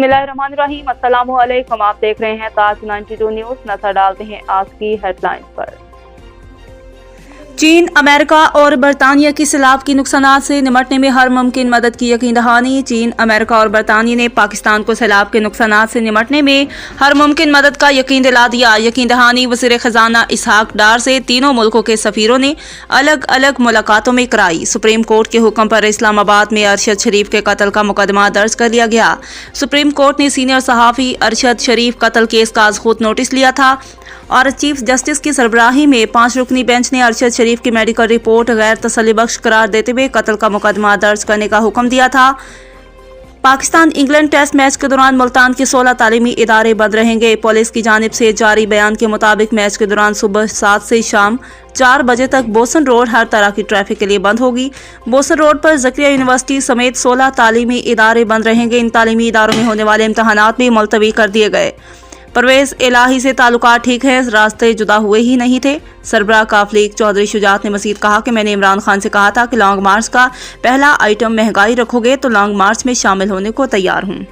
बिस्मिल्लाहिर्रहमानिर्रहीम। अस्सलाम वालेकुम। आप देख रहे हैं ताज 92 न्यूज़। नजर डालते हैं आज की हेडलाइन पर। चीन, अमेरिका और बरतानिया की सैलाब की नुकसानात से निमटने में हर मुमकिन मदद की यकीन दहानी। चीन, अमेरिका और बरतानिया ने पाकिस्तान को सैलाब के नुकसानात से निमटने में हर मुमकिन मदद का यकीन दिला दिया। यकीन दहानी वज़ीर ख़ज़ाना इसहाक डार से तीनों मुल्कों के सफ़ीरों ने अलग अलग मुलाकातों में कराई। सुप्रीम कोर्ट के हुक्म पर इस्लामाबाद में अरशद शरीफ के कत्ल का मुकदमा दर्ज कर लिया गया। सुप्रीम कोर्ट ने सीनियर सहाफ़ी अरशद शरीफ कत्ल केस का आज खुद नोटिस लिया था और चीफ जस्टिस की सरबराही में 5 रुकनी बेंच ने अरशद शरीफ की मेडिकल रिपोर्ट गैर तसल्लीबख्श करार देते हुए कत्ल का मुकदमा दर्ज करने का हुक्म दिया था। पाकिस्तान इंग्लैंड टेस्ट मैच के दौरान मुल्तान के 16 तालीमी इदारे बंद रहेंगे। पुलिस की जानिब से जारी बयान के मुताबिक मैच के दौरान सुबह 7 से शाम 4 बजे तक बोसन रोड हर तरह की ट्रैफिक के लिए बंद होगी। बोसन रोड पर ज़करिया यूनिवर्सिटी समेत 16 तालीमी इदारे बंद रहेंगे। इन तालीमी इदारों में होने वाले इम्तहानात भी मुलतवी कर दिए गए। परवेज़ इलाही से ताल्लुकात ठीक है, रास्ते जुदा हुए ही नहीं थे। सरबराह काफ लीग चौधरी शुजात ने मज़ीद कहा कि मैंने इमरान खान से कहा था कि लॉन्ग मार्च का पहला आइटम महंगाई रखोगे तो लॉन्ग मार्च में शामिल होने को तैयार हूँ।